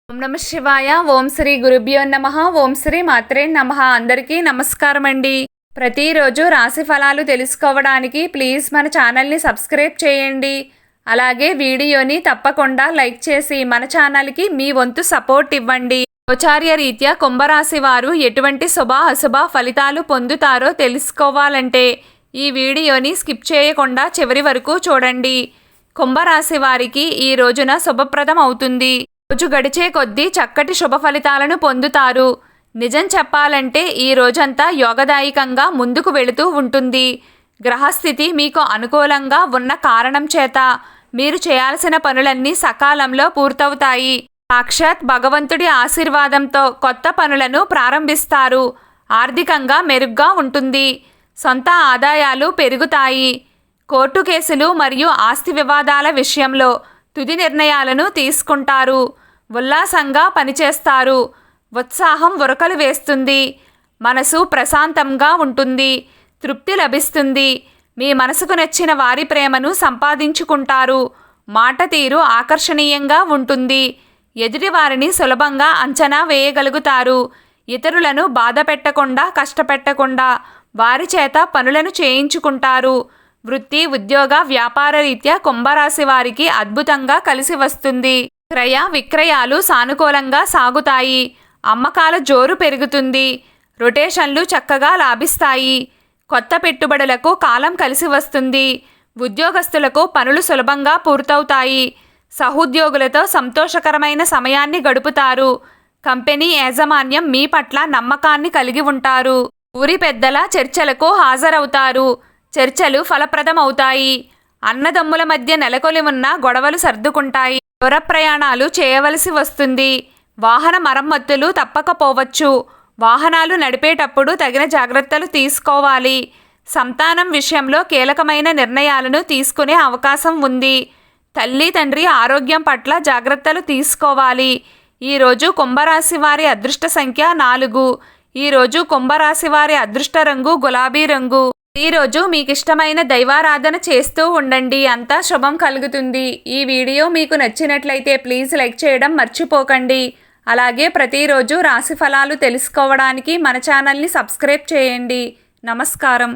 ఓం నమ శివాయ. ఓం శ్రీ గురుభ్యో నమః. ఓం శ్రీ మాత్రే నమః. అందరికీ నమస్కారం అండి. ప్రతిరోజు రాశి ఫలాలు తెలుసుకోవడానికి ప్లీజ్ మన ఛానల్ని సబ్స్క్రైబ్ చేయండి. అలాగే వీడియోని తప్పకుండా లైక్ చేసి మన ఛానల్కి మీ వంతు సపోర్ట్ ఇవ్వండి. గోచార్య రీత్యా కుంభరాశి వారు ఎటువంటి శుభ అశుభ ఫలితాలు పొందుతారో తెలుసుకోవాలంటే ఈ వీడియోని స్కిప్ చేయకుండా చివరి వరకు చూడండి. కుంభరాశి వారికి ఈ రోజున శుభప్రదం అవుతుంది. రోజు గడిచే కొద్దీ చక్కటి శుభ ఫలితాలను పొందుతారు. నిజం చెప్పాలంటే ఈ రోజంతా యోగదాయకంగా ముందుకు వెళుతూ ఉంటుంది. గ్రహస్థితి మీకు అనుకూలంగా ఉన్న కారణం చేత మీరు చేయాల్సిన పనులన్నీ సకాలంలో పూర్తవుతాయి. సాక్షాత్ భగవంతుడి ఆశీర్వాదంతో కొత్త పనులను ప్రారంభిస్తారు. ఆర్థికంగా మెరుగ్గా ఉంటుంది. సొంత ఆదాయాలు పెరుగుతాయి. కోర్టు కేసులు మరియు ఆస్తి వివాదాల విషయంలో తుది నిర్ణయాలను తీసుకుంటారు. ఉల్లాసంగా పనిచేస్తారు. ఉత్సాహం ఉరకలు వేస్తుంది. మనసు ప్రశాంతంగా ఉంటుంది. తృప్తి లభిస్తుంది. మీ మనసుకు నచ్చిన వారి ప్రేమను సంపాదించుకుంటారు. మాట తీరు ఆకర్షణీయంగా ఉంటుంది. ఎదుటి వారిని సులభంగా అంచనా వేయగలుగుతారు. ఇతరులను బాధ పెట్టకుండా కష్టపెట్టకుండా వారి చేత పనులను చేయించుకుంటారు. వృత్తి ఉద్యోగ వ్యాపార రీత్యా కుంభరాశి వారికి అద్భుతంగా కలిసి వస్తుంది. క్రయ విక్రయాలు సానుకూలంగా సాగుతాయి. అమ్మకాల జోరు పెరుగుతుంది. రొటేషన్లు చక్కగా లాభిస్తాయి. కొత్త పెట్టుబడులకు కాలం కలిసి వస్తుంది. ఉద్యోగస్తులకు పనులు సులభంగా పూర్తవుతాయి. సహోద్యోగులతో సంతోషకరమైన సమయాన్ని గడుపుతారు. కంపెనీ యాజమాన్యం మీ పట్ల నమ్మకాన్ని కలిగి ఉంటారు. ఊరి పెద్దల చర్చలకు హాజరవుతారు. చర్చలు ఫలప్రదమవుతాయి. అన్నదమ్ముల మధ్య నెలకొని ఉన్న గొడవలు సర్దుకుంటాయి. దూర ప్రయాణాలు చేయవలసి వస్తుంది. వాహన మరమ్మతులు తప్పకపోవచ్చు. వాహనాలు నడిపేటప్పుడు తగిన జాగ్రత్తలు తీసుకోవాలి. సంతానం విషయంలో కీలకమైన నిర్ణయాలను తీసుకునే అవకాశం ఉంది. తల్లి తండ్రి ఆరోగ్యం పట్ల జాగ్రత్తలు తీసుకోవాలి. ఈరోజు కుంభరాశి వారి అదృష్ట సంఖ్య 4. ఈరోజు కుంభరాశి వారి అదృష్ట రంగు గులాబీ రంగు. ఈరోజు మీకు ఇష్టమైన దైవారాధన చేస్తూ ఉండండి. అంతా శుభం కలుగుతుంది. ఈ వీడియో మీకు నచ్చినట్లయితే ప్లీజ్ లైక్ చేయడం మర్చిపోకండి. అలాగే ప్రతిరోజు రాశి ఫలాలు తెలుసుకోవడానికి మన ఛానల్ని సబ్స్క్రైబ్ చేయండి. నమస్కారం.